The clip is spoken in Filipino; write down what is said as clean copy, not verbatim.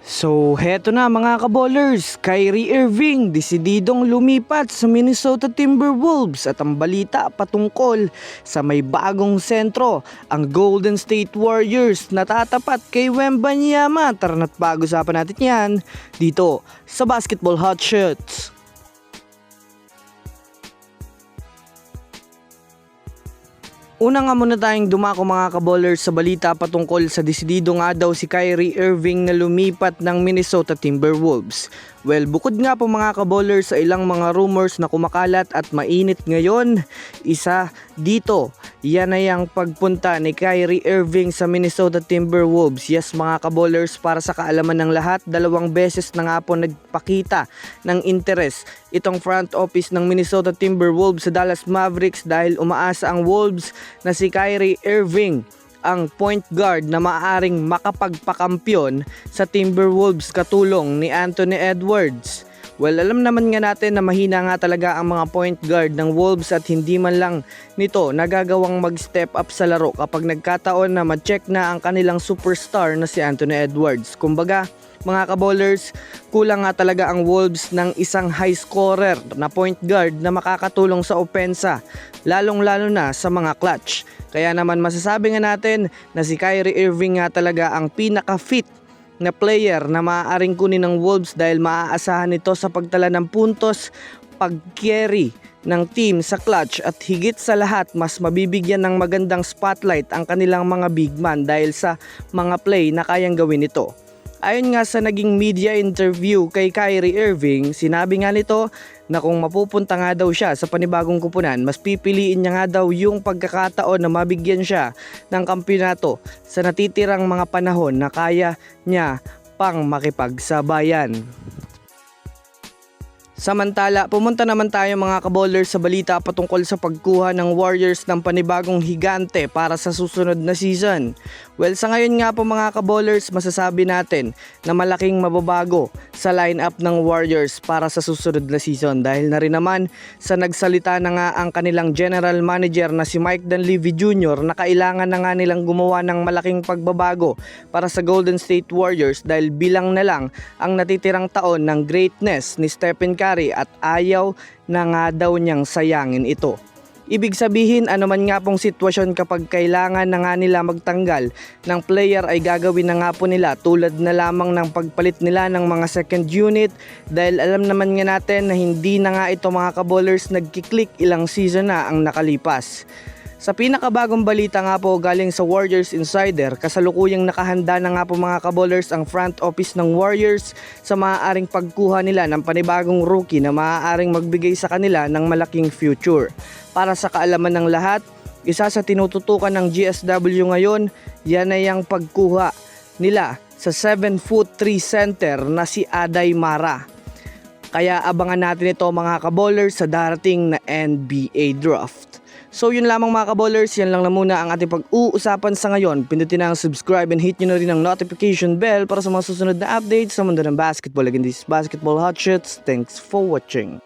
So heto na mga kaballers, Kyrie Irving desididong lumipat sa Minnesota Timberwolves at ang balita patungkol sa may bagong sentro, ang Golden State Warriors na tatapat kay Wembanyama. Tara na't pag-usapan natin yan dito sa Basketball Hot Shots. Una nga muna tayong dumako mga kaballers sa balita patungkol sa desidido nga daw si Kyrie Irving na lumipat ng Minnesota Timberwolves. Well, bukod nga po mga kaballers sa ilang mga rumors na kumakalat at mainit ngayon, isa dito, yan ay ang pagpunta ni Kyrie Irving sa Minnesota Timberwolves. Yes mga kaballers, para sa kaalaman ng lahat, 2 beses na nga po nagpakita ng interes itong front office ng Minnesota Timberwolves sa Dallas Mavericks dahil umaasa ang Wolves na si Kyrie Irving ang point guard na maaaring makapagpakampyon sa Timberwolves katulong ni Anthony Edwards. Well, alam naman nga natin na mahina nga talaga ang mga point guard ng Wolves at hindi man lang nito nagagawang mag-step up sa laro kapag nagkataon na ma-check na ang kanilang superstar na si Anthony Edwards. Kumbaga, mga kaballers, kulang nga talaga ang Wolves ng isang high scorer na point guard na makakatulong sa opensa, lalong-lalo na sa mga clutch. Kaya naman masasabi nga natin na si Kyrie Irving nga talaga ang pinaka-fit na player na maaaring kunin ng Wolves dahil maaasahan nito sa pagtala ng puntos, pag-carry ng team sa clutch at higit sa lahat mas mabibigyan ng magandang spotlight ang kanilang mga big man dahil sa mga play na kayang gawin nito. Ayon nga sa naging media interview kay Kyrie Irving, sinabi nga nito na kung mapupunta nga daw siya sa panibagong kupunan, mas pipiliin niya nga daw yung pagkakataon na mabigyan siya ng kampiyonato sa natitirang mga panahon na kaya niya pang makipagsabayan. Samantala, pumunta naman tayo mga kaballers sa balita patungkol sa pagkuha ng Warriors ng panibagong higante para sa susunod na season. Well, sa ngayon nga po mga kaballers, masasabi natin na malaking mababago sa lineup ng Warriors para sa susunod na season dahil na rin naman sa nagsalita na nga ang kanilang general manager na si Mike Dunleavy Jr. na kailangan na nga nilang gumawa ng malaking pagbabago para sa Golden State Warriors dahil bilang na lang ang natitirang taon ng greatness ni Stephen Curry at ayaw na nga daw niyang sayangin ito. Ibig sabihin, anuman nga pong sitwasyon kapag kailangan na nga nila magtanggal ng player ay gagawin na nga po nila tulad na lamang ng pagpalit nila ng mga second unit dahil alam naman nga natin na hindi na nga ito mga kaballers nagkiklik, ilang season na ang nakalipas. Sa pinakabagong balita nga po galing sa Warriors Insider, kasalukuyang nakahanda na nga po mga kaballers ang front office ng Warriors sa maaaring pagkuha nila ng panibagong rookie na maaaring magbigay sa kanila ng malaking future. Para sa kaalaman ng lahat, isa sa tinututukan ng GSW ngayon, yan ay ang pagkuha nila sa 7'3" center na si Aday Mara. Kaya abangan natin ito mga kaballers sa darating na NBA draft. So yun lamang mga kaballers, yan lang na muna ang ating pag-uusapan sa ngayon. Pindutin na ang subscribe and hit nyo na rin ang notification bell para sa mga susunod na updates sa mundo ng basketball. Again, this is Basketball Hot Shots. Thanks for watching.